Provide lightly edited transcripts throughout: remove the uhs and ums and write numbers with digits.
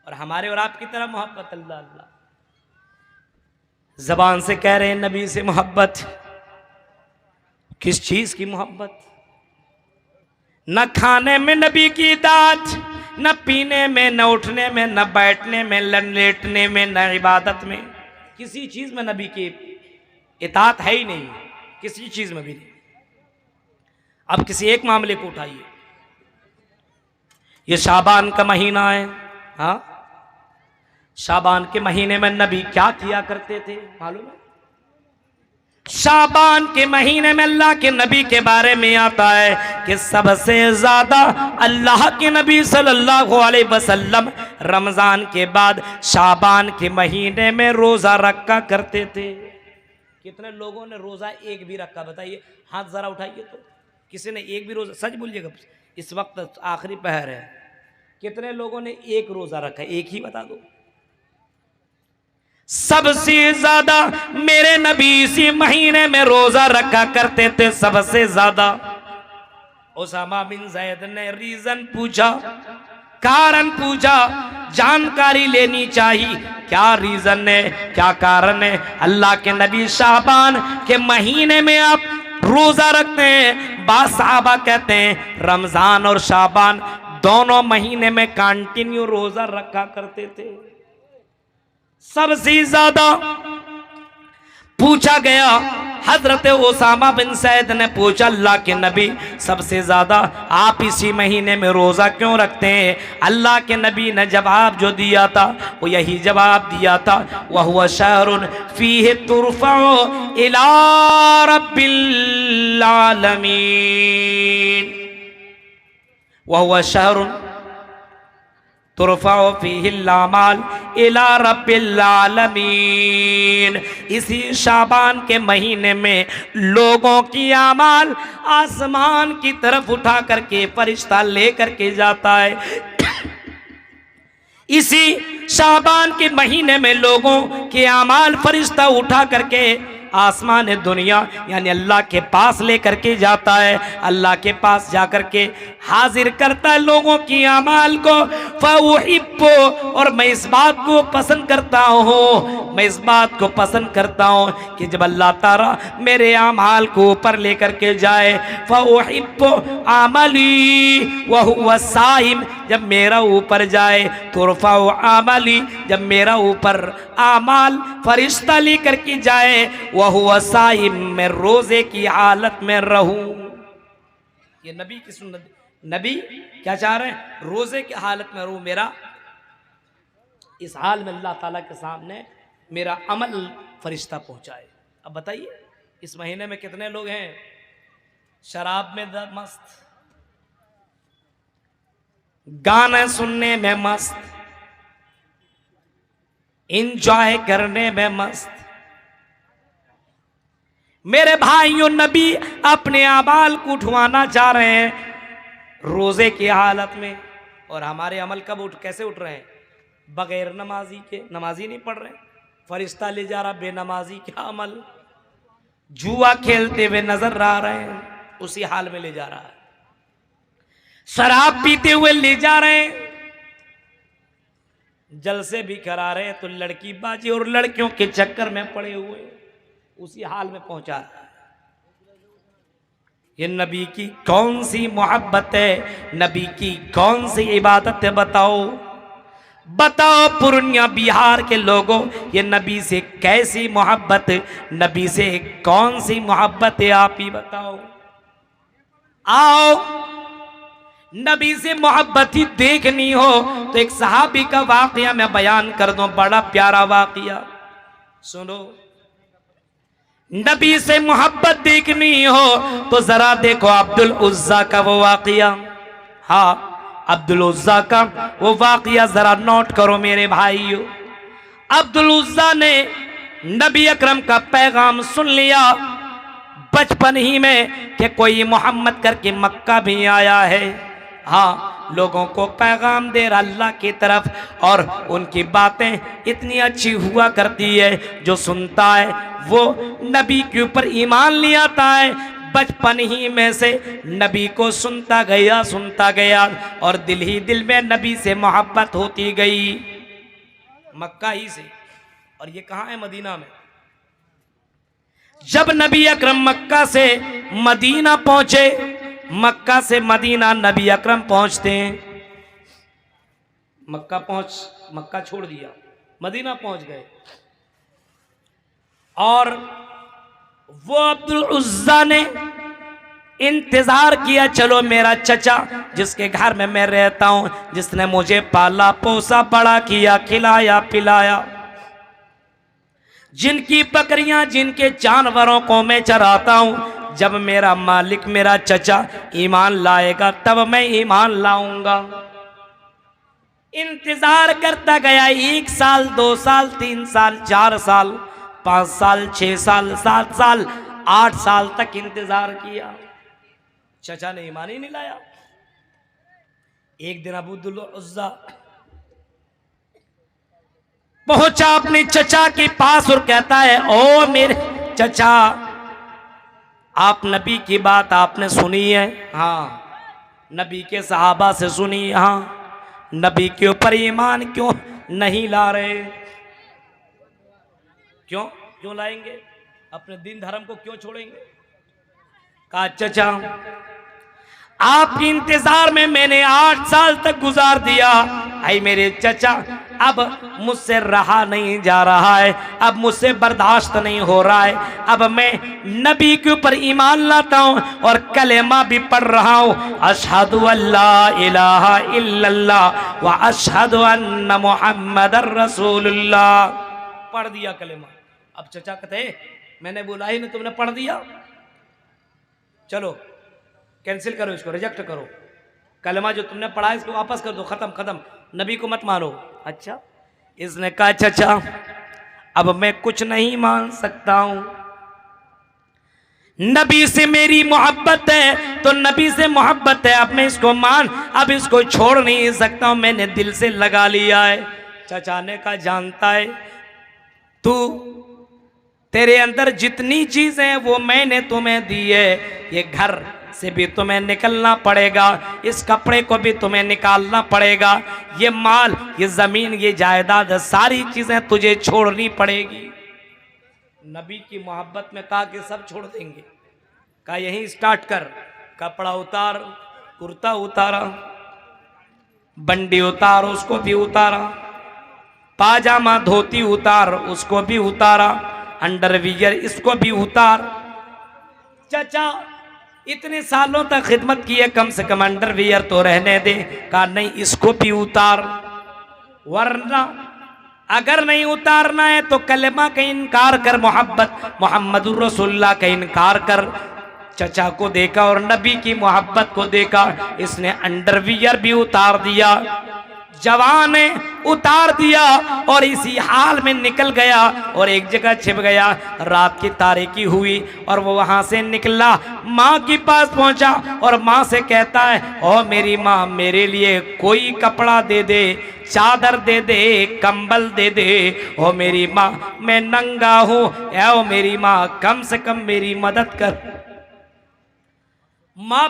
और हमारे और आपकी तरह मोहब्बत अल्लाह अल्लाह, जबान से कह रहे हैं नबी से मोहब्बत। किस चीज की मोहब्बत? न खाने में नबी की इताअत, न पीने में, न उठने में, न बैठने में, न लेटने में, न इबादत में, किसी चीज में नबी की इताअत है ही नहीं, किसी चीज में भी नहीं। अब किसी एक मामले को उठाइए, ये शाबान का महीना है, हाँ, शाबान के महीने में नबी क्या किया करते थे मालूम है? शाबान के महीने में अल्लाह के नबी के बारे में आता है कि सबसे ज्यादा अल्लाह के नबी सल्लल्लाहु अलैहि वसल्लम रमजान के बाद शाबान के महीने में रोजा रखा करते थे। कितने लोगों ने रोजा एक भी रखा बताइए, हाथ जरा उठाइए तो। किसी ने एक भी रोजा, सच बोलिएगा, इस वक्त आखिरी पहर है, कितने लोगों ने एक रोजा रखा? एक ही बता दो। सबसे ज्यादा मेरे नबी इसी महीने में रोजा रखा करते थे, सबसे ज्यादा। उसामा बिन ज़ैद ने रीजन पूछा, कारण पूछा, जानकारी लेनी चाहिए, क्या रीजन है, क्या कारण है? अल्लाह के नबी शाबान के महीने में आप रोजा रखते हैं। बाद साहबा कहते हैं रमजान और शाबान दोनों महीने में कंटिन्यू रोजा रखा करते थे। सबसे ज्यादा पूछा गया, हजरत उसामा बिन सैद ने पूछा अल्लाह के नबी सबसे ज्यादा आप इसी महीने में रोजा क्यों रखते हैं? अल्लाह के नबी ने जवाब जो दिया था वो यही जवाब दिया था, वह हुआ शहरुन फीहि तुरफ़अु इला रब्बिल आलमीन, वह हुआ शहरुन तुरफ़अु फ़ीहिल आमाल इला रब्बिल आलमीन। इसी शाबान के महीने में लोगों की आमाल आसमान की तरफ उठा करके फरिश्ता ले करके जाता है। इसी शाबान के महीने में लोगों के आमाल फरिश्ता उठा करके आसमान दुनिया यानी अल्लाह के पास लेकर के जाता है। अल्लाह के पास जाकर के हाजिर करता है लोगों की आमाल को। फ़उहिब्बु, और मैं इस बात को पसंद करता हूँ, मैं इस बात को पसंद करता हूँ कि जब अल्लाह ताला मेरे आमाल को ऊपर लेकर के जाए। फ़उहिब्बु आमली व हुवा साइम, जब मेरा ऊपर जाए। तुरफ़अु आमली, जब मेरा ऊपर आमाल फरिश्ता लेकर के जाए। वह हुआ साइम, मैं रोजे की हालत में रहूं। ये नबी की सुन्नत। नबी क्या चाह रहे हैं? रोजे की हालत में रहूं, मेरा इस हाल में अल्लाह ताला के सामने मेरा अमल फरिश्ता पहुंचाए। अब बताइए इस महीने में कितने लोग हैं शराब में मस्त, गाने सुनने में मस्त, इंजॉय करने में मस्त। मेरे भाइयों, नबी अपने आमाल को उठवाना चाह रहे हैं रोजे की हालत में। और हमारे अमल कब कैसे उठ रहे हैं? बगैर नमाजी के। नमाजी नहीं पढ़ रहे, फरिश्ता ले जा रहा बेनमाजी क्या अमल। जुआ खेलते हुए नजर आ रहे हैं, उसी हाल में ले जा रहा है। शराब पीते हुए ले जा रहे हैं, जलसे भी करा रहे हैं, तो लड़की बाजी और लड़कियों के चक्कर में पड़े हुए उसी हाल में पहुंचा रहा है। ये नबी की कौन सी मोहब्बत है, नबी की कौन सी इबादत है? बताओ बताओ पूर्णिया बिहार के लोगों, ये नबी से कैसी मोहब्बत, नबी से कौन सी मोहब्बत है? आप ही बताओ। आओ, नबी से मोहब्बत ही देखनी हो तो एक सहाबी का वाकया मैं बयान कर दूं, बड़ा प्यारा वाकया सुनो। नबी से मोहब्बत देखनी हो तो जरा देखो अब्दुल उज्जा का वो वाकया। हाँ, अब्दुल उज्जा का वो वाकया जरा नोट करो मेरे भाइयों। अब्दुल उज्जा ने नबी अकरम का पैगाम सुन लिया बचपन ही में कि कोई मोहम्मद करके मक्का भी आया है। हाँ, लोगों को पैगाम दे रहा अल्लाह की तरफ, और उनकी बातें इतनी अच्छी हुआ करती है, जो सुनता है वो नबी के ऊपर ईमान ले आता है। बचपन ही में से नबी को सुनता गया और दिल ही दिल में नबी से मोहब्बत होती गई। मक्का ही से। और ये कहाँ है? मदीना में। जब नबी अकरम मक्का से मदीना पहुंचे, मक्का से मदीना नबी अकरम पहुंचते हैं, मक्का छोड़ दिया, मदीना पहुंच गए। और वो अब्दुल उज्जा ने इंतजार किया, चलो मेरा चचा जिसके घर में मैं रहता हूं, जिसने मुझे पाला पोसा बड़ा किया, खिलाया पिलाया, जिनकी बकरियां जिनके जानवरों को मैं चराता हूं, जब मेरा मालिक मेरा चचा ईमान लाएगा तब मैं ईमान लाऊंगा। इंतजार करता गया, 1 साल 2 साल 3 साल 4 साल 5 साल 6 साल 7 साल 8 साल तक इंतजार किया, चचा ने ईमान ही नहीं लाया। एक दिन अब्दुल उज्जा पहुंचा अपने चचा के पास और कहता है, ओ मेरे चचा, आप नबी की बात आपने सुनी है? हाँ। नबी के सहाबा से सुनी? हाँ। नबी के ऊपर ईमान क्यों नहीं ला रहे? क्यों लाएंगे? अपने दीन धर्म को क्यों छोड़ेंगे? कहा, चचा आपके इंतजार में मैंने 8 साल तक गुजार दिया। आई मेरे चचा, अब मुझसे रहा नहीं जा रहा है, अब मुझसे बर्दाश्त नहीं हो रहा है, अब मैं नबी के ऊपर ईमान लाता हूं और कलेमा भी पढ़ रहा हूं, अशहदु अल्ला इलाहा इल्लल्लाह व अशहदु अन्ना मुहम्मदर रसूलुल्लाह। पढ़ दिया कलेमा। अब चचा कहते, मैंने बोला ही नहीं, तुमने पढ़ दिया, चलो कैंसिल करो, इसको रिजेक्ट करो, कलमा जो तुमने पढ़ा है इसको वापस कर दो, खत्म, नबी को मत मानो। अच्छा। इसने कहा, चचा अब मैं कुछ नहीं मान सकता हूं, नबी से मेरी मोहब्बत है तो नबी से मोहब्बत है, अब मैं इसको अब इसको छोड़ नहीं सकता हूं, मैंने दिल से लगा लिया है। चचा ने कहा, जानता है तू, तेरे अंदर जितनी चीजें हैं वो मैंने तुम्हें दी है, ये घर से भी तुम्हें निकलना पड़ेगा, इस कपड़े को भी तुम्हें निकालना पड़ेगा, ये माल, ये जमीन, ये जायदाद, सारी चीजें तुझे छोड़नी पड़ेगी। नबी की मोहब्बत में कहा कि सब छोड़ देंगे। कहा, यहीं स्टार्ट कर, कपड़ा उतार, कुर्ता उतारा, बंडी उतार, उसको भी उतारा, पाजामा धोती उतार, उसको भी उतारा, अंडरवियर इसको भी उतार। चाचा इतने सालों तक खिदमत की है, कम से कम अंडरवियर तो रहने दे। कहा, नहीं इसको भी उतार, वरना अगर नहीं उतारना है तो कलेमा का इनकार कर, मोहम्मदुर रसूलुल्लाह का इनकार कर। चचा को देखा और नबी की मोहब्बत को देखा, इसने अंडरवियर भी उतार दिया, जवान ने उतार दिया और इसी हाल में निकल गया और एक जगह छिप गया। रात की तारीकी हुई और वो वहां से निकला, माँ के पास पहुंचा और माँ से कहता है, ओ मेरी माँ, मेरे लिए कोई कपड़ा दे दे, चादर दे दे, कंबल दे दे। ओ मेरी माँ, मैं नंगा हूं, ओ मेरी माँ, कम से कम मेरी मदद कर। माँ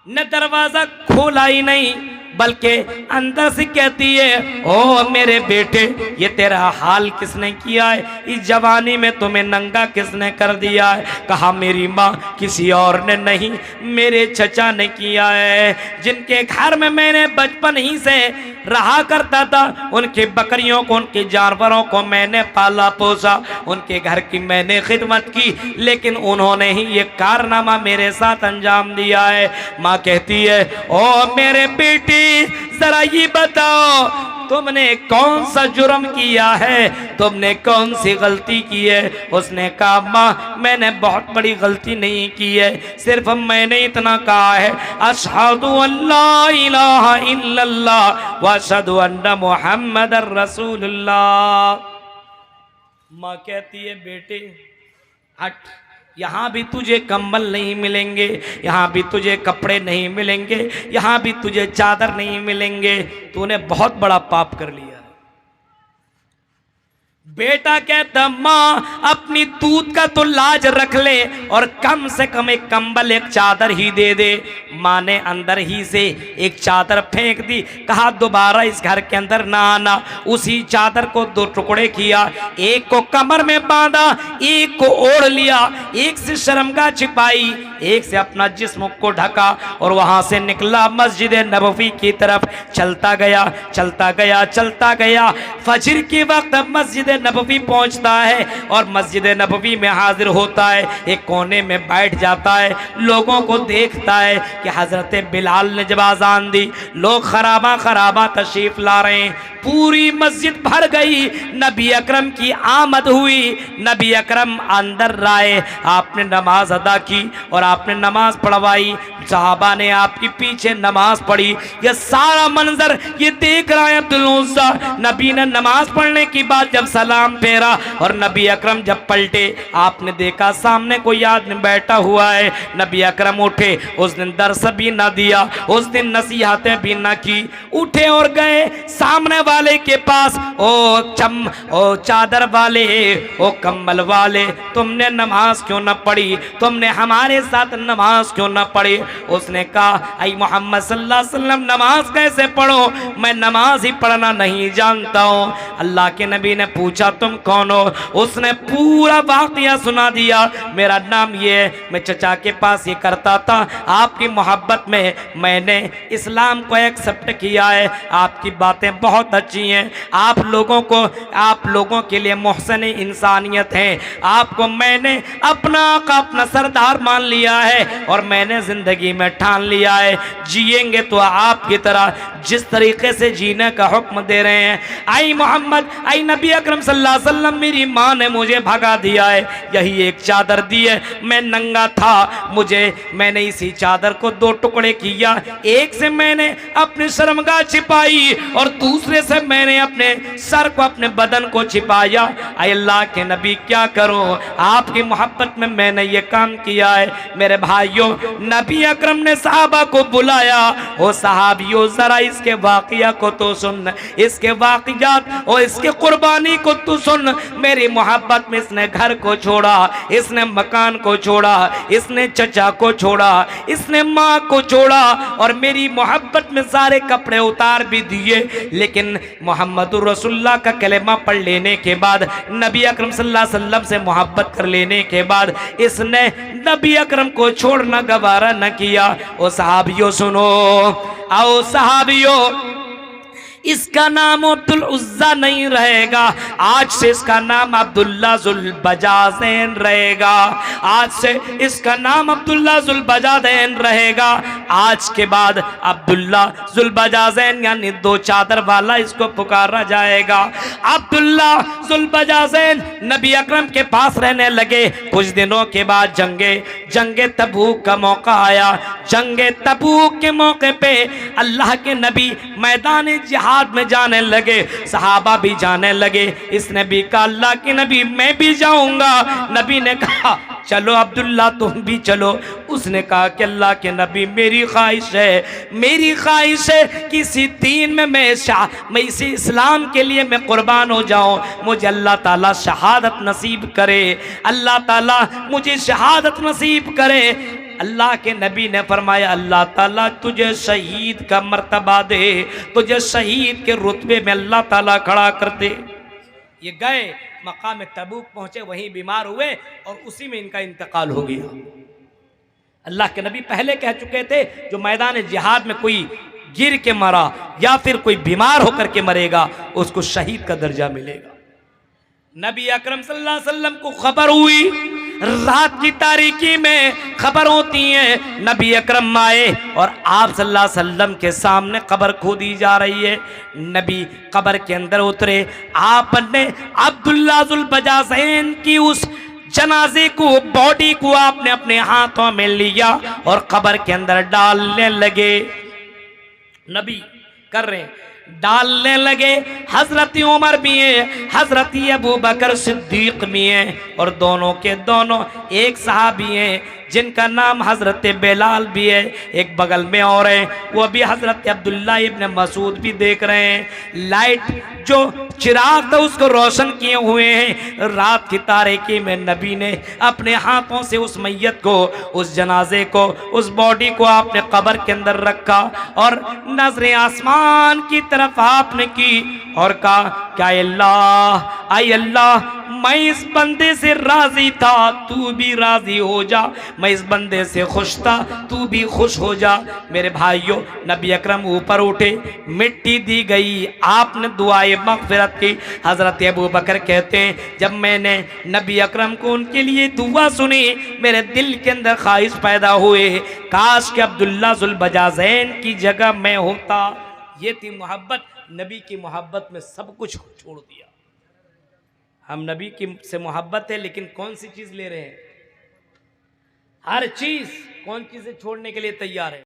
ने दरवाजा खोला ही नहीं, बल्कि अंदर से कहती है, ओ मेरे बेटे, ये तेरा हाल किसने किया है? इस जवानी में तुम्हें नंगा किसने कर दिया है? कहा, मेरी माँ, किसी और ने नहीं, मेरे चचा ने किया है, जिनके घर में मैंने बचपन ही से रहा करता था, उनके बकरियों को, उनके जानवरों को मैंने पाला पोसा, उनके घर की मैंने खिदमत की, लेकिन उन्होंने ही ये कारनामा मेरे साथ अंजाम दिया है। माँ कहती है, ओ मेरे बेटी, जरा ये बताओ, तुमने कौन सा जुर्म किया है, तुमने कौन सी गलती की है? उसने कहा, माँ, मैंने बहुत बड़ी गलती नहीं की है, सिर्फ मैंने इतना कहा है, अशहदु अल्ला इलाहा इल्लल्लाह व अशहदु अन्ना मुहम्मदर रसूलुल्लाह। माँ कहती है, बेटे हट, यहाँ भी तुझे कंबल नहीं मिलेंगे, यहाँ भी तुझे कपड़े नहीं मिलेंगे, यहाँ भी तुझे चादर नहीं मिलेंगे, तूने बहुत बड़ा पाप कर लिया है। बेटा कहता माँ अपनी दूध का तो लाज रख ले और कम से कम एक कंबल एक चादर ही दे दे। माँ ने अंदर ही से एक चादर फेंक दी, कहा दोबारा इस घर के अंदर ना आना। उसी चादर को दो टुकड़े किया, एक को कमर में बांधा, एक को ओढ़ लिया, एक से शर्मगाह छिपाई, एक से अपना जिस्म को ढका और वहां से निकला मस्जिद नबवी की तरफ। चलता गया चलता गया चलता गया, फजर के वक्त मस्जिद नबवी पहुंचता है और मस्जिद नबवी में हाजिर होता है। एक कोने में बैठ जाता है, लोगों को देखता है कि हजरत बिलाल ने जब आजान दी, लोग खराबा खराबा तशरीफ ला रहे हैं, पूरी मस्जिद भर गई। नबी अकरम की आमद हुई, नबी अकरम अंदर आए, आपने नमाज अदा की और आपने नमाज पढ़वाई। सहाबा ने आपके पीछे नमाज पढ़ी। यह सारा मंजर ये देख रहा है अब्दुल उज़्ज़ा। नबी ने नमाज पढ़ने की बाद जब सलाम फेरा और नबी अकरम जब पलटे, आपने देखा सामने कोई आदमी बैठा हुआ है। नबी अकरम उठे, उस दिन दर्स भी ना दिया, उस दिन नसीहतें भी ना की, उठे और गए सामने वाले के पास। ओ चादर वाले, ओ कम्बल वाले, तुमने नमाज क्यों ना पढ़ी, तुमने हमारे साथ नमाज क्यों ना पढ़ी। उसने कहा आई मोहम्मद सल्लल्लाहु अलैहि वसल्लम नमाज कैसे पढ़ो, मैं नमाज ही पढ़ना नहीं जानता हूँ। अल्लाह के नबी ने पूछा तुम कौन हो। उसने पूरा वाक़या सुना दिया, मेरा नाम ये है, मैं चचा के पास ये करता था, आपकी मोहब्बत में मैंने इस्लाम को एक्सेप्ट किया है, आपकी बातें बहुत अच्छी हैं, आप लोगों के लिए मोहसन इंसानियत हैं, आपको मैंने अपना सरदार मान लिया है और मैंने ज़िंदगी में ठान लिया है जिएंगे तो आपकी तरह जिस तरीके से जीने का हुक्म दे रहे हैं। आई मोहम्मद, आई नबी अकरम सल्लल्लाहु अलैहि वसल्लम, मेरी माँ ने मुझे भगा दिया है, यही एक चादर दी है, मैं नंगा था, मैंने इसी चादर को दो टुकड़े किया, एक से मैंने अपनी शर्मगाह छिपाई और दूसरे से मैंने अपने सर को, अपने बदन को छिपाया। आई अल्लाह के नबी क्या करूं, आपकी मोहब्बत में मैंने ये काम किया है। मेरे भाइयों, नबी अकरम ने सहाबा को बुलाया, ओ सहाबियों जरा इसके वाक़या को तो सुन, इसके वाक़यात और इसके कुर्बानी को तो सुन। मेरी मोहब्बत में इसने घर को छोड़ा, इसने मकान को छोड़ा, इसने चचा को छोड़ा, इसने माँ को छोड़ा और मेरी मोहब्बत में सारे कपड़े उतार भी दिए। लेकिन मोहम्मदुर रसूलुल्लाह का कलेमा पढ़ लेने के बाद, नबी अकरम सल्लल्लाहु अलैहि वसल्लम से मोहब्बत कर लेने के बाद इसने नबी अकरम को छोड़ना गवारा न किया। ओ सहाबियों सुनो, आओ सहाबियों, इसका नाम अब्दुल उज़्ज़ा नहीं रहेगा, आज से इसका नाम अब्दुल्ला ज़ुल बजाज़ैन रहेगा। आज से इसका नाम अब्दुल्ला ज़ुल बजाज़ैन रहेगा। आज के बाद अब्दुल्ला ज़ुल बजाज़ैन यानी दो चादर वाला इसको पुकारा जाएगा। अब्दुल्ला ज़ुल बजाज़ैन नबी अकरम के पास रहने लगे। कुछ दिनों के बाद जंगे तबूक का मौका आया। जंगे तबूक के मौके पे अल्लाह के नबी मैदान जिहाद में जाने लगे, सहाबा भी जाने लगे। इसने भी कहा अल्लाह के नबी मैं भी जाऊंगा। नबी ने कहा चलो अब्दुल्ला तुम भी चलो। उसने कहा कि अल्लाह के नबी मेरी ख्वाहिश है किसी दीन में मैं इसी इस्लाम के लिए मैं कुर्बान हो जाऊं, मुझे अल्लाह ताला शहादत नसीब करे, अल्लाह ताला मुझे शहादत नसीब करे। अल्लाह के नबी ने फरमाया अल्लाह ताला तुझे शहीद का मर्तबा दे, तुझे शहीद के रुतबे में अल्लाह ताला खड़ा कर दे। ये गए मकाम तबूक पहुंचे, वहीं बीमार हुए और उसी में इनका इंतकाल हो गया। अल्लाह के नबी पहले कह चुके थे जो मैदान जिहाद में कोई गिर के मरा या फिर कोई बीमार होकर के मरेगा उसको शहीद का दर्जा मिलेगा। नबी अकरम सल्लल्लाहु अलैहि वसल्लम को खबर हुई, रात की तारीकी में खबर होती है। नबी अकरम आए और आप सल्लल्लाहु अलैहि वसल्लम के सामने कब्र खोदी जा रही है। नबी कब्र के अंदर उतरे, आपने अब्दुल्ला ज़ुल बजाज़ैन की उस जनाजे को, बॉडी को आपने अपने हाथों में लिया और कब्र के अंदर डालने लगे। नबी कर रहे हैं, डालने लगे। हजरत उमर भी हैं, हजरत अबू बकर सिद्दीक भी हैं और दोनों के दोनों एक सहाबी हैं जिनका नाम हजरत बेलाल भी है। एक बगल में और है, वो भी हजरत अब्दुल्ला इब्न मसूद भी देख रहे हैं। लाइट जो चिराग था उसको रोशन किए हुए हैं। रात की तारीकी में नबी ने अपने हाथों से उस मैयत को, उस जनाजे को, उस बॉडी को आपने कब्र के अंदर रखा और नजरें आसमान की तरफ आपने की और कहा क्या अल्लाह, आई अल्लाह, मैं इस बंदे से राजी था, तू भी राजी हो जा। मैं इस बंदे से खुश था, तू भी खुश हो जा। मेरे भाइयों, नबी अकरम ऊपर उठे, मिट्टी दी गई, आपने दुआए मग़फ़िरत की। हज़रत अबू बकर कहते हैं जब मैंने नबी अकरम को उनके लिए दुआ सुनी, मेरे दिल के अंदर ख्वाहिश पैदा हुए, काश के अब्दुल्ला ज़ुल बजाज़ैन की जगह मैं होता। ये थी मोहब्बत, नबी की मोहब्बत में सब कुछ छोड़ दिया। हम नबी की से मोहब्बत है, लेकिन कौन सी चीज ले रहे हैं? हर चीज, कौन चीज से छोड़ने के लिए तैयार है?